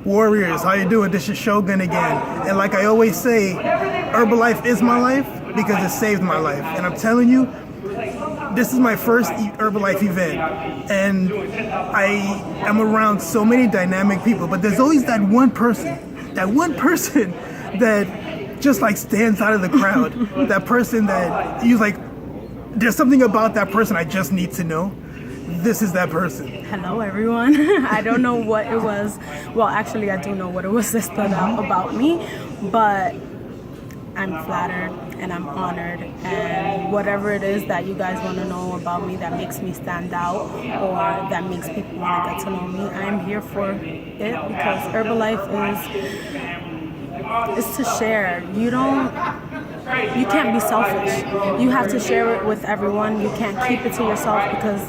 Warriors, how you doing? This is Shogun again. And like I always say, Herbalife is my life because it saved my life. And I'm telling you, this is my first Herbalife event. And I am around so many dynamic people, but there's always that one person that just like stands out of the crowd. That person that you like, there's something about that person I just need to know. This is that person. Hello, everyone. I don't know what it was. Well, actually, I do know what it was that stood out about me, but I'm flattered and I'm honored. And whatever it is that you guys want to know about me that makes me stand out or that makes people want to get to know me, I'm here for it because Herbalife is to share. You can't be selfish. You have to share it with everyone. You can't keep it to yourself because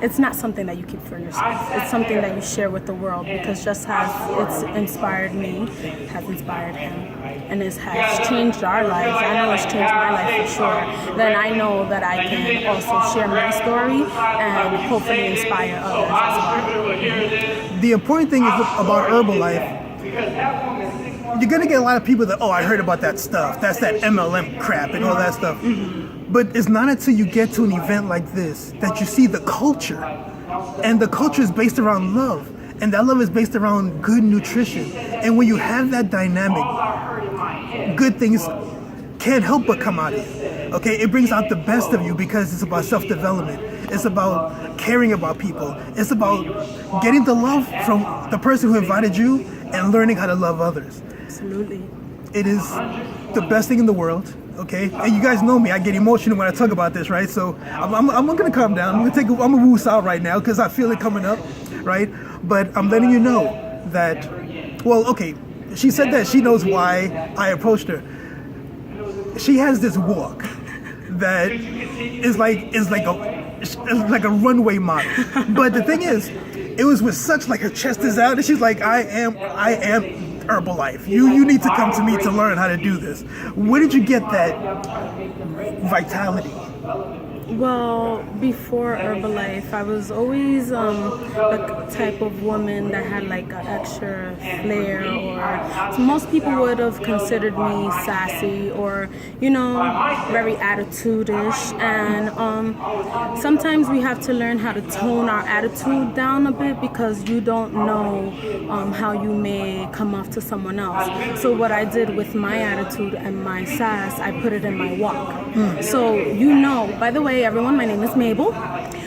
it's not something that you keep for yourself. It's something that you share with the world because just as it's inspired me, it has inspired him, and it has changed our lives. I know it's changed my life for sure. Then I know that I can also share my story and hopefully inspire others as well. The important thing is about Herbalife, you're gonna get a lot of people that, oh, I heard about that stuff. That's that MLM crap and all that stuff. Mm-hmm. But it's not until you get to an event like this that you see the culture. And the culture is based around love. And that love is based around good nutrition. And when you have that dynamic, good things can't help but come out of you. Okay, it brings out the best of you because it's about self-development. It's about caring about people. It's about getting the love from the person who invited you and learning how to love others. Absolutely. It is the best thing in the world, okay? And you guys know me, I get emotional when I talk about this, right? So I'm gonna calm down. I'm gonna woos out right now because I feel it coming up, right? But I'm letting you know that, well, okay, she said that she knows why I approached her. She has this walk that is like a runway model. But the thing is, it was with such like her chest is out, and she's like, I am Herbalife. You need to come to me to learn how to do this. Where did you get that vitality? Well, before Herbalife, I was always the type of woman that had like an extra flair, or so most people would have considered me sassy or, very attitude-ish. And sometimes we have to learn how to tone our attitude down a bit because you don't know how you may come off to someone else. So what I did with my attitude and my sass, I put it in my walk. So by the way, everyone, my name is Mable.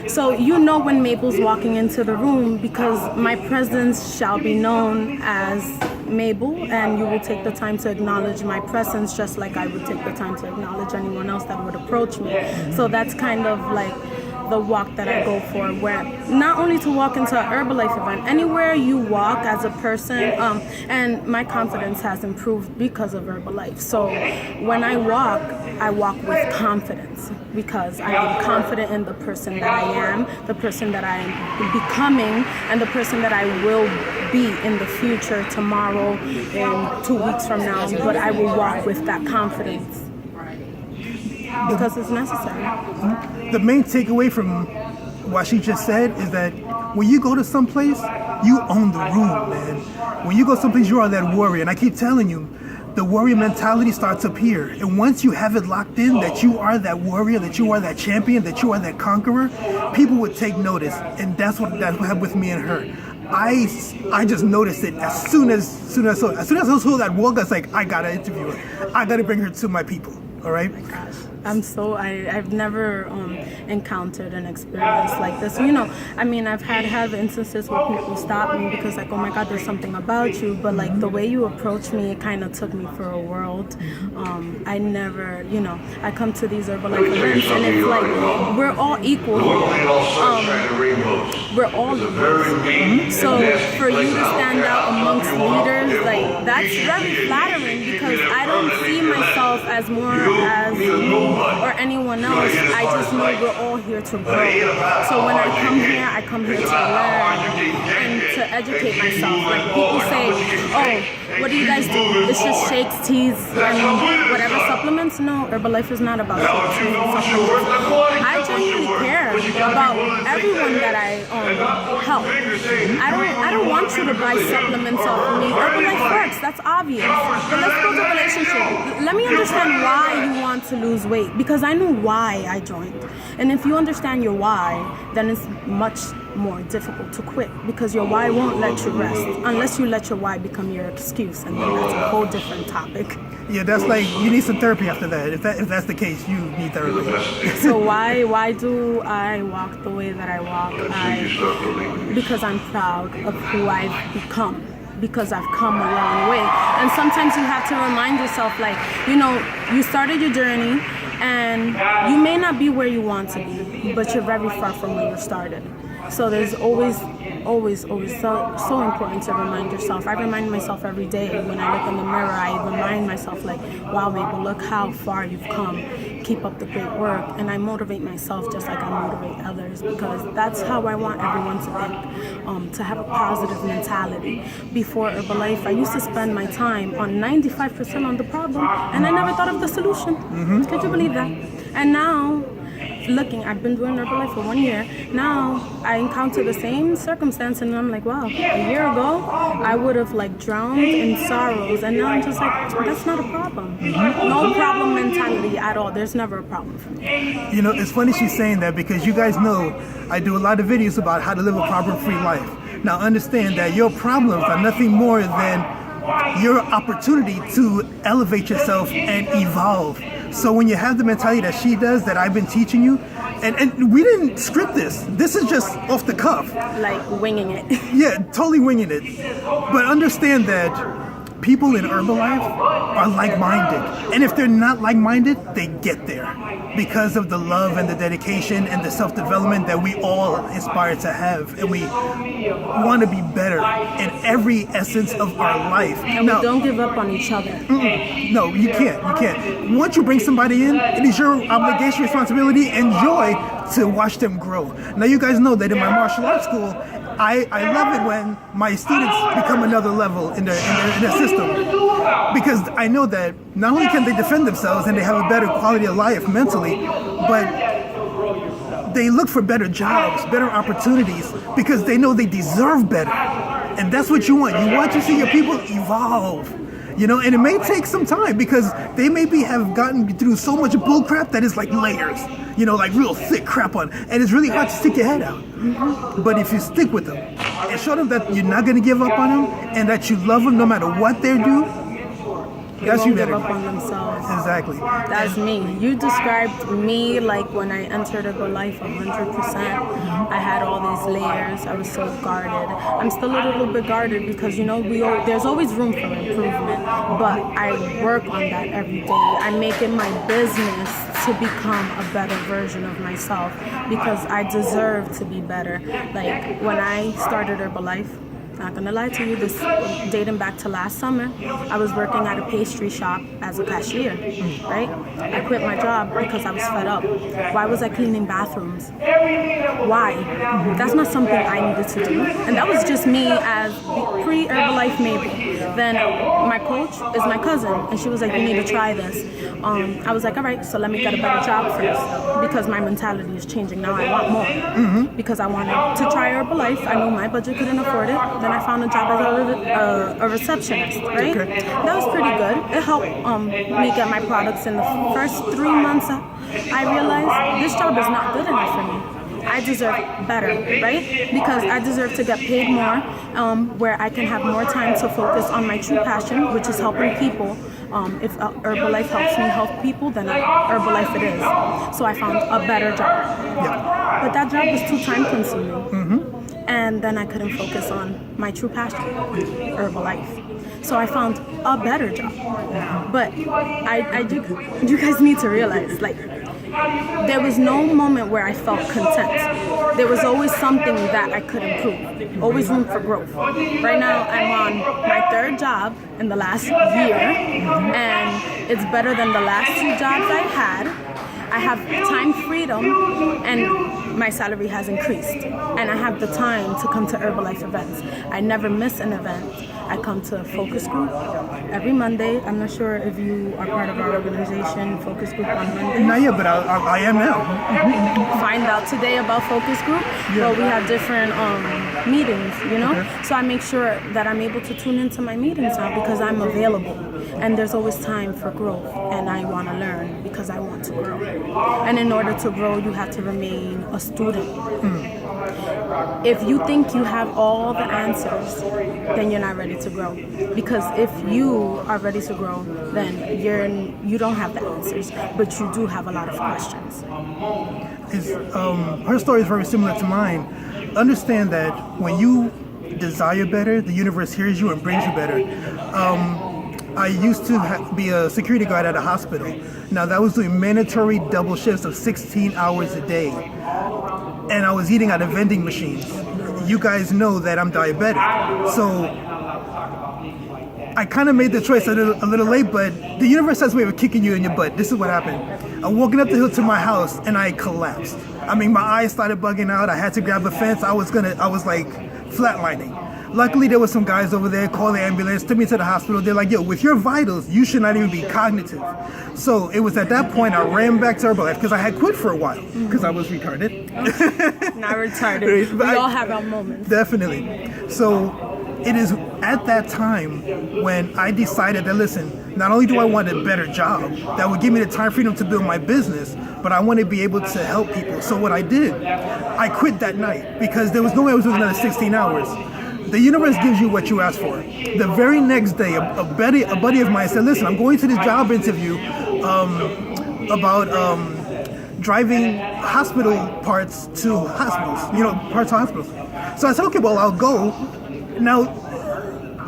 So when Mable's walking into the room because my presence shall be known as Mable, and you will take the time to acknowledge my presence just like I would take the time to acknowledge anyone else that would approach me. So that's kind of like the walk that I go for, where not only to walk into an Herbalife event, anywhere you walk as a person, and my confidence has improved because of Herbalife. So when I walk with confidence because I am confident in the person that I am, the person that I am becoming, and the person that I will be in the future, tomorrow, in 2 weeks from now. But I will walk with that confidence because it's necessary. The main takeaway from what she just said is that when you go to some place, you own the room, man. When you go someplace, you are that warrior. And I keep telling you, the warrior mentality starts up here. And once you have it locked in that you are that warrior, that you are that champion, that you are that conqueror, people would take notice. And that's what happened with me and her. I just noticed it as soon as I saw that walk. I was like, I gotta interview her. I gotta bring her to my people. All right. Oh my gosh. I've never encountered an experience like this. I've had instances where people stop me because like, oh my God, there's something about you. But like the way you approach me, it kind of took me for a world. I never, I come to these Herbalife events and it's like, we're all equal. We're all equal. So for you to stand out amongst leaders, like that's very flattering because I don't see myself as more as you or anyone else. I just know we're all here to grow. So when I come here to learn and to educate myself. Like people say, oh, what do you guys do? It's just shakes, teas, and whatever supplements. No, Herbalife is not about shakes, teas, and supplements. I genuinely care about everyone that I help. I don't want you to buy supplements off of me. Herbalife works, that's obvious. But let's build a relationship. Let me understand why you want to lose weight, because I know why I joined. And if you understand your why, then it's much more difficult to quit, because your why won't let you rest unless you let your why become your excuse, and then that's a whole different topic. Yeah, that's like, you need some therapy after that. If that's the case, you need therapy. So why do I walk the way that I walk? Because I'm proud of who I've become, because I've come a long way. And sometimes you have to remind yourself, like, you started your journey and you may not be where you want to be, but you're very far from where you started. So there's always so important to remind yourself. I remind myself every day when I look in the mirror. I remind myself, like, wow, Mable, look how far you've come. Keep up the great work. And I motivate myself just like I motivate others, because that's how I want everyone to think, to have a positive mentality. Before Herbalife, I used to spend my time on 95% on the problem, and I never thought of the solution. Could you believe that? And now, I've been doing Herbalife for 1 year. Now I encounter the same circumstance, and I'm like, wow, a year ago I would have drowned in sorrows, and now I'm just like, that's not a problem. No problem mentality at all. There's never a problem for me. It's funny she's saying that, because you guys know I do a lot of videos about how to live a problem-free life. Now understand that your problems are nothing more than your opportunity to elevate yourself and evolve. So when you have the mentality that she does, that I've been teaching you, and we didn't script this. This is just off the cuff. Like winging it. Yeah, totally winging it. But understand that people in Herbalife are like-minded. And if they're not like-minded, they get there because of the love and the dedication and the self-development that we all aspire to have. And we want to be better in every essence of our life. And we don't give up on each other. No, you can't. You can't. Once you bring somebody in, it is your obligation, responsibility, and joy to watch them grow. Now, you guys know that in my martial arts school, I love it when my students become another level in their system, because I know that not only can they defend themselves and they have a better quality of life mentally, but they look for better jobs, better opportunities, because they know they deserve better. And that's what you want. You want to see your people evolve. And it may take some time, because they maybe have gotten through so much bull crap that is like layers, like real thick crap on, and it's really hard to stick your head out. But if you stick with them and show them that you're not going to give up on them, and that you love them no matter what they do, that's you better. Give up on themselves. Exactly. That's me. You described me like when I entered Herbalife 100%. I had all these layers. I was so guarded. I'm still a little bit guarded, because there's always room for improvement. But I work on that every day. I make it my business to become a better version of myself, because I deserve to be better. Like when I started Herbalife, not gonna lie to you, this dating back to last summer, I was working at a pastry shop as a cashier, right? I quit my job because I was fed up. Why was I cleaning bathrooms? Why? That's not something I needed to do. And that was just me as pre-Herbalife Mable. Then my coach is my cousin, and she was like, you need to try this. I was like, all right, so let me get a better job first, because my mentality is changing. Now I want more, because I wanted to try Herbalife. I knew my budget couldn't afford it. Then I found a job as a receptionist, right? Okay. That was pretty good. It helped me get my products in the first 3 months. I realized this job is not good enough for me. I deserve better, right? Because I deserve to get paid more, where I can have more time to focus on my true passion, which is helping people. If Herbalife helps me help people, then Herbalife it is. So I found a better job. Yeah. But that job was too time consuming. And then I couldn't focus on my true passion, Herbalife. So I found a better job. But you guys need to realize, there was no moment where I felt content. There was always something that I could improve, always room for growth. Right now, I'm on my 3rd job in the last year, and it's better than the last 2 jobs I had. I have time freedom, and my salary has increased, and I have the time to come to Herbalife events. I never miss an event. I come to focus group every Monday. I'm not sure if you are part of our organization, focus group on Monday. Not yet, but I am now. Find out today about focus group. Well, we have different meetings, you know? Okay. So I make sure that I'm able to tune into my meetings now because I'm available. And there's always time for growth. And I want to learn because I want to grow. And in order to grow, you have to remain a student. If you think you have all the answers, then you're not ready to grow. Because if you are ready to grow, then you don't have the answers, but you do have a lot of questions. Her story is very similar to mine. Understand that when you desire better, the universe hears you and brings you better. I used to be a security guard at a hospital. Now that was doing mandatory double shifts of 16 hours a day. And I was eating out of vending machines. You guys know that I'm diabetic. So I kind of made the choice a little late, but the universe has a way of kicking you in your butt. This is what happened. I'm walking up the hill to my house and I collapsed. I mean, my eyes started bugging out. I had to grab a fence. I was like flatlining. Luckily, there were some guys over there, called the ambulance, took me to the hospital. They're like, yo, with your vitals, you should not even be cognitive. So it was at that point I ran back to Herbalife because I had quit for a while because I was retarded. Not retarded. We all have our moments. Definitely. So it is at that time when I decided that, listen, not only do I want a better job that would give me the time freedom to build my business, but I want to be able to help people. So what I did, I quit that night because there was no way I was doing another 16 hours. The universe gives you what you ask for. The very next day, a buddy of mine said, listen, I'm going to this job interview about driving hospital parts to hospitals, parts to hospitals. So I said, okay, well, I'll go. Now,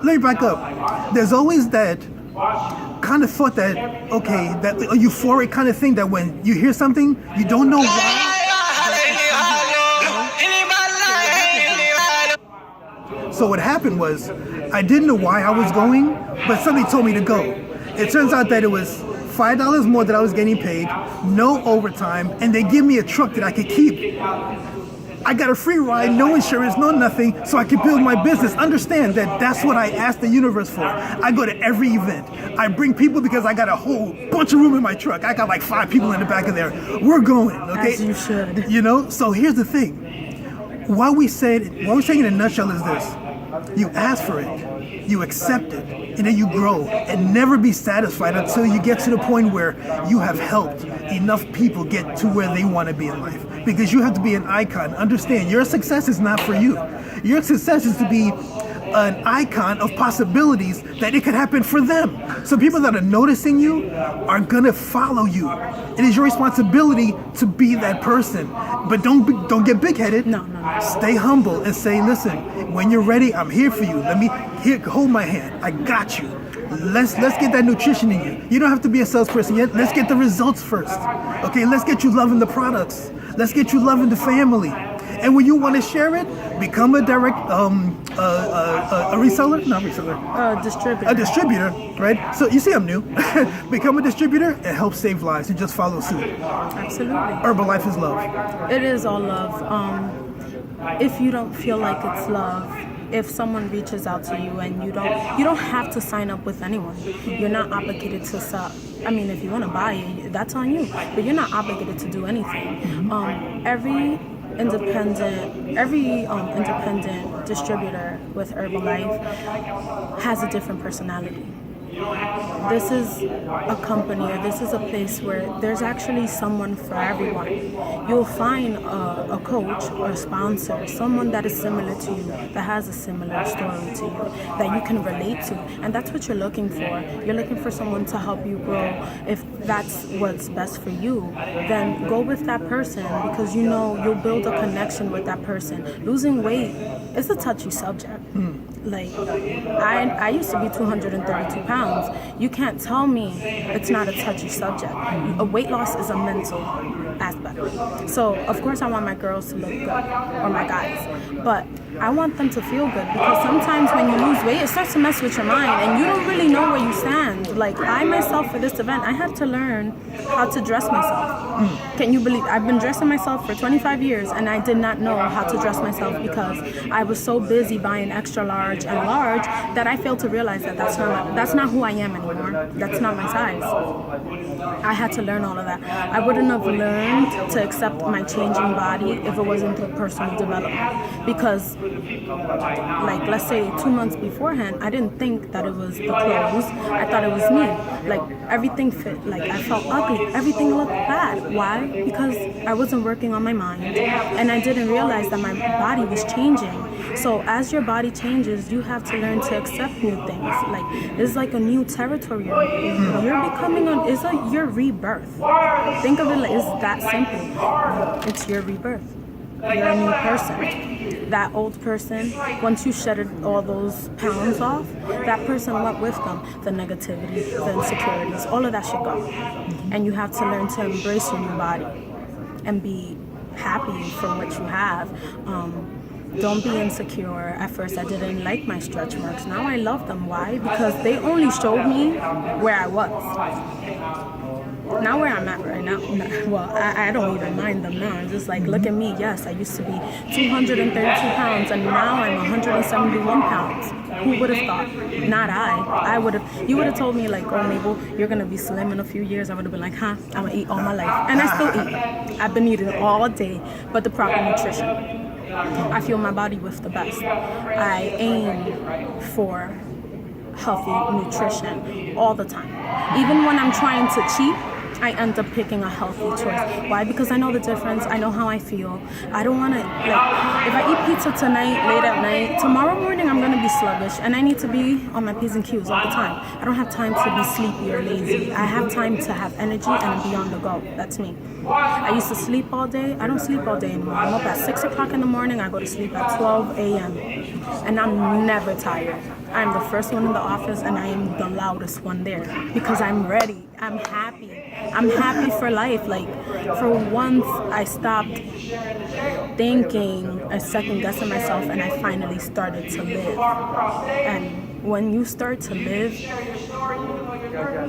let me back up. There's always that kind of thought that, okay, that a euphoric kind of thing that when you hear something, you don't know why. So what happened was, I didn't know why I was going, but somebody told me to go. It turns out that it was $5 more that I was getting paid, no overtime, and they give me a truck that I could keep. I got a free ride, no insurance, no nothing, so I could build my business. Understand that that's what I asked the universe for. I go to every event. I bring people because I got a whole bunch of room in my truck. I got like 5 people in the back of there. We're going, okay? As you should. So here's the thing. What we're saying in a nutshell is this. You ask for it, you accept it, and then you grow, and never be satisfied until you get to the point where you have helped enough people get to where they want to be in life. Because you have to be an icon. Understand, your success is not for you. Your success is to be an icon of possibilities that it could happen for them. So people that are noticing you are gonna follow you. It is your responsibility to be that person. But don't get big-headed. No. Stay humble and say, listen, when you're ready, I'm here for you. Hold my hand. I got you. Let's get that nutrition in you. You don't have to be a salesperson yet. Let's get the results first. Okay, let's get you loving the products. Let's get you loving the family. And when you want to share it, become a direct a reseller, not reseller, distributor. A distributor, right? So you see, I'm new. Become a distributor and help save lives, and just follow suit. Absolutely. Herbalife is love. It is all love. If you don't feel like it's love, if someone reaches out to you and you don't have to sign up with anyone. You're not obligated to sell. I mean, if you want to buy it, that's on you. But you're not obligated to do anything. Every independent distributor with Herbalife has a different personality. This is a company, or this is a place where there's actually someone for everyone. You'll find a coach or a sponsor, someone that is similar to you, that has a similar story to you, that you can relate to. And that's what you're looking for. You're looking for someone to help you grow. If that's what's best for you, then go with that person, because you know you'll build a connection with that person. Losing weight is a touchy subject. Like, I used to be 232 pounds. You can't tell me it's not a touchy subject. A weight loss is a mental aspect. So, of course, I want my girls to look good, or my guys. But I want them to feel good, because sometimes when you lose weight, it starts to mess with your mind and you don't really know where you stand. Like I myself, for this event, I had to learn how to dress myself. Can you believe I've been dressing myself for 25 years and I did not know how to dress myself because I was so busy buying extra large and large that I failed to realize that that's not who I am anymore. That's not my size. I had to learn all of that. I wouldn't have learned to accept my changing body if it wasn't through personal development. Because, like, let's say 2 months beforehand, I didn't think that it was the clothes. I thought it was me. Like, everything fit. Like, I felt ugly. Everything looked bad. Why? Because I wasn't working on my mind. And I didn't realize that my body was changing. So as your body changes, you have to learn to accept new things. Like, it's like a new territory. You're becoming your rebirth. Think of it like it's that simple. It's your rebirth. You're a new person. That old person, once you shedded all those pounds off, that person went with them. The negativity, the insecurities, all of that should go. And you have to learn to embrace your new body and be happy for what you have. Don't be insecure. At first, I didn't like my stretch marks. Now I love them. Why? Because they only showed me where I was. Now where I'm at right now, well, I don't even mind them now. I'm just like, look at me. Yes, I used to be 232 pounds, and now I'm 171 pounds. Who would have thought? Not I. You would have told me like, oh, Mable, you're going to be slim in a few years. I would have been like, huh, I'm going to eat all my life. And I still eat. I've been eating all day, but the proper nutrition. I fuel my body with the best. I aim for healthy nutrition all the time. Even when I'm trying to cheat, I end up picking a healthy choice. Why? Because I know the difference. I know how I feel. I don't want to, like, if I eat pizza tonight, late at night, tomorrow morning I'm going to be sluggish, and I need to be on my P's and Q's all the time. I don't have time to be sleepy or lazy. I have time to have energy and be on the go. That's me. I used to sleep all day. I don't sleep all day anymore. I'm up at 6 o'clock in the morning. I go to sleep at 12 a.m. And I'm never tired. I'm the first one in the office, and I am the loudest one there because I'm ready. I'm happy. I'm happy for life. Like, for once, I stopped thinking and second guessing myself, and I finally started to live. And when you start to live,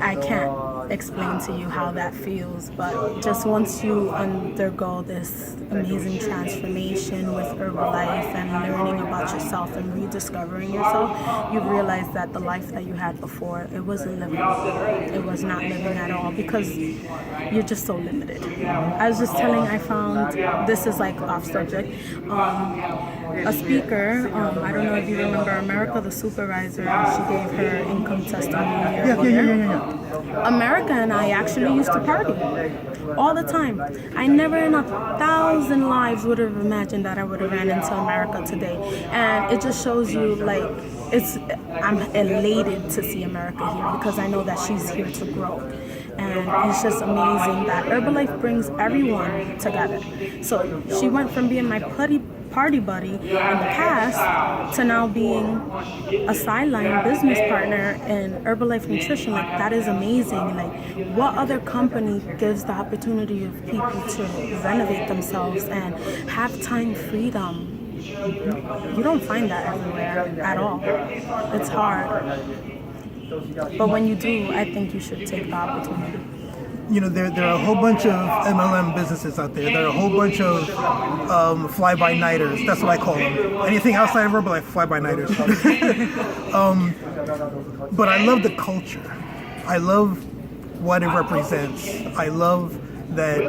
I can't explain to you how that feels, but just once you undergo this amazing transformation with Herbalife and learning about yourself and rediscovering yourself, you realize that the life that you had before, it wasn't living. It was not living at all, because you're just so limited. I was just telling, I found, this is like off subject, a speaker, I don't know if you remember America the Supervisor, she gave her income testimony here. America and I actually used to party all the time. I never in 1,000 lives would have imagined that I would have ran into America today. And it just shows you, like, I'm elated to see America here because I know that she's here to grow. And it's just amazing that Herbalife brings everyone together. So she went from being my party buddy in the past to now being a sideline business partner in Herbalife Nutrition. Like, that is amazing. Like, what other company gives the opportunity of people to renovate themselves and have time freedom? You don't find that everywhere at all. It's hard. But when you do, I think you should take the opportunity. You know, there are a whole bunch of MLM businesses out there. There are a whole bunch of fly-by-nighters. That's what I call them. Anything outside of Herbalife, fly-by-nighters. But I love the culture. I love what it represents. I love that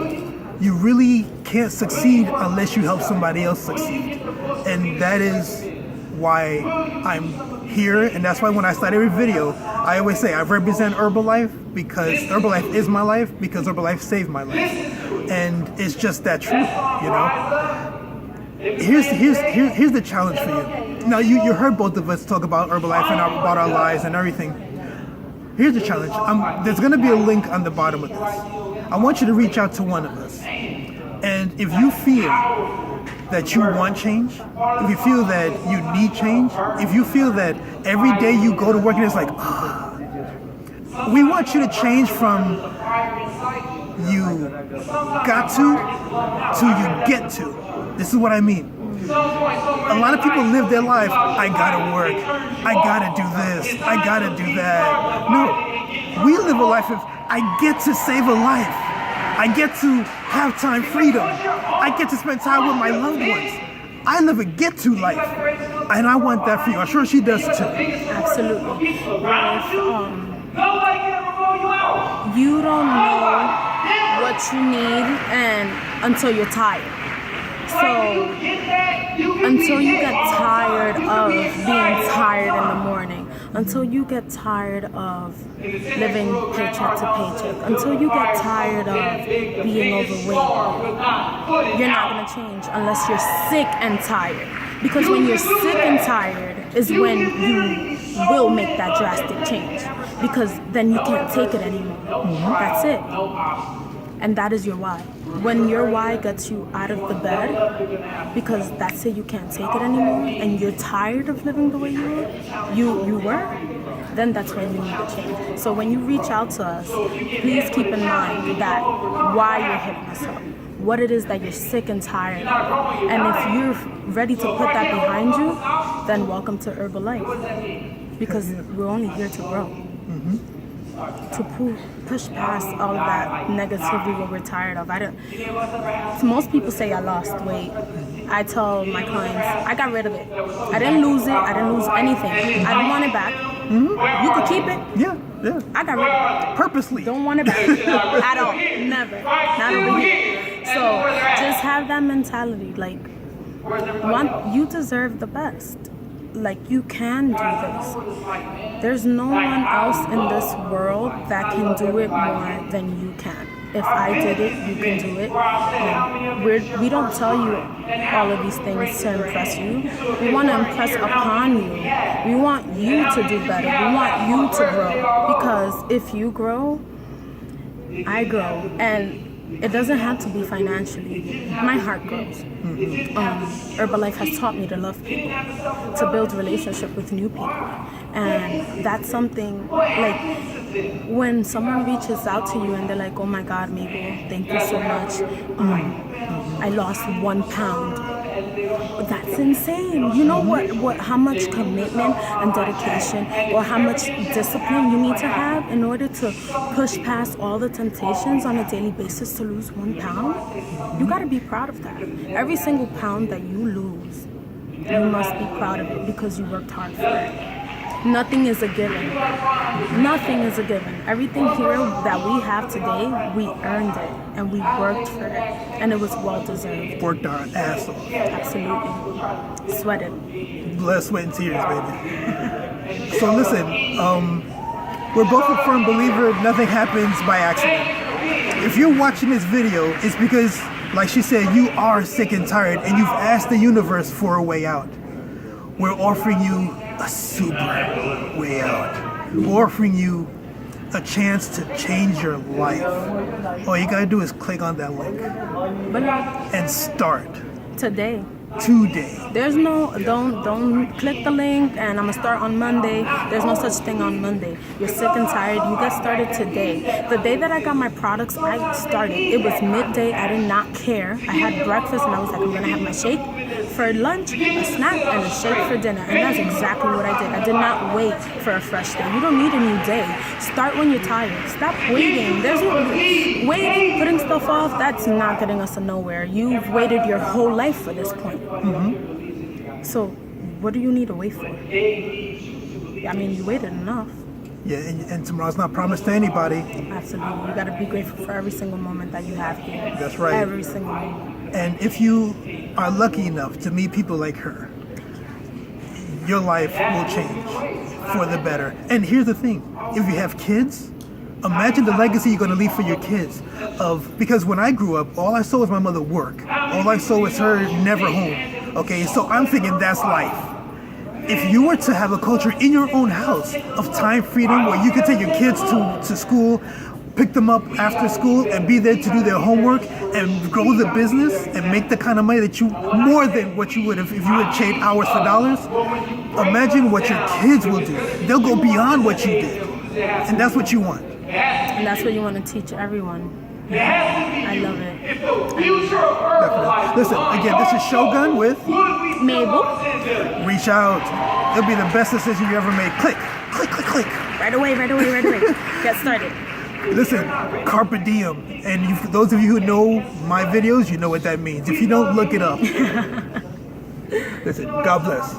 you really can't succeed unless you help somebody else succeed. And that is why I'm here, and that's why when I start every video, I always say I represent Herbalife because Herbalife is my life, because Herbalife saved my life. And it's just that truth, you know? Here's the challenge for you. Now, you heard both of us talk about Herbalife and about our lives and everything. Here's the challenge. There's going to be a link on the bottom of this. I want you to reach out to one of us. And if you feel that you want change, if you feel that you need change, if you feel that every day you go to work and it's like, we want you to change from you got to you get to. This is what I mean. A lot of people live their life, I gotta work, I gotta do this, I gotta do that. No, we live a life of, I get to save a life. I get to have time freedom. I get to spend time with my loved ones. I live a get to life. And I want that for you. I'm sure she does too. Absolutely. You don't know what you need until you're tired. So until you get tired of being tired in the morning, until you get tired of living paycheck to paycheck, until you get tired of being overweight, you're not going to change unless you're sick and tired. Because when you're sick and tired is when you will make that drastic change. Because then you can't take it anymore. That's it. And that is your why. When your why gets you out of the bed, because that's it, you can't take it anymore, and you're tired of living the way you were, then that's when you need to change. So when you reach out to us, please keep in mind that why you're hitting us up, what it is that you're sick and tired of. And if you're ready to put that behind you, then welcome to Herbalife, because we're only here to grow. To push past all of that negativity, what we're tired of. Most people say I lost weight. I tell my clients, I got rid of it. I didn't lose it. I didn't lose anything. I don't want it back. You could keep it. Yeah. I got rid of it. Purposely. Don't want it back at all. Never. Not over here. So just have that mentality. Like, you deserve the best. Like, you can do this. There's no one else in this world that can do it more than you can. If I did it, you can do it. We don't tell you all of these things to impress you. We want to impress upon you. We want you to do better. We want you to grow. Because if you grow, I grow. And it doesn't have to be financially. My heart grows. Herbalife has taught me to love people, to build relationship with new people. And that's something, like, when someone reaches out to you and they're like, oh my God, Mable, thank you so much. I lost 1 pound. That's insane. You know how much commitment and dedication, or how much discipline you need to have in order to push past all the temptations on a daily basis to lose 1 pound? You got to be proud of that. Every single pound that you lose, you must be proud of it because you worked hard for it. Nothing is a given. Nothing is a given. Everything here that we have today, we earned it and we worked for it, and it was well deserved. Worked our ass off. Absolutely. Sweated. Blood, sweat, and tears, baby. So listen, we're both a firm believer nothing happens by accident. If you're watching this video, it's because, like she said, you are sick and tired and you've asked the universe for a way out. We're offering you a super way out. We're offering you a chance to change your life. All you gotta do is click on that link and start today. There's no, don't click the link and I'm gonna start on Monday. There's no such thing on Monday. You're sick and tired, you get started today. The day that I got my products, I started. It was midday, I did not care. I had breakfast and I was like, I'm gonna have my shake for lunch, a snack, and a shake for dinner. And that's exactly what I did. I did not wait for a fresh day. You don't need a new day. Start when you're tired. Stop waiting. There's no waiting, putting stuff off, that's not getting us to nowhere. You've waited your whole life for this point. So what do you need to wait for? I mean, you waited enough. Yeah, and tomorrow's not promised to anybody. Absolutely. You got to be grateful for every single moment that you have here. That's right. Every single moment. And if you are lucky enough to meet people like her, your life will change for the better. And here's the thing, if you have kids, imagine the legacy you're going to leave for your kids. Because when I grew up, all I saw was my mother work. All I saw was her never home. Okay, so I'm thinking that's life. If you were to have a culture in your own house of time freedom where you could take your kids to school, pick them up after school and be there to do their homework and grow the business and make the kind of money that more than what you would if you would trade hours for dollars, imagine what your kids will do. They'll go beyond what you did. And that's what you want. And that's what you want to teach everyone. I love it. Definitely. Listen, again, this is Shogun with Mable. Reach Out. It'll be the best decision you ever made. Click, click, click, click. Right away. Get started. Listen, carpe diem. And those of you who know my videos, you know what that means. If you don't, look it up. Listen, God bless.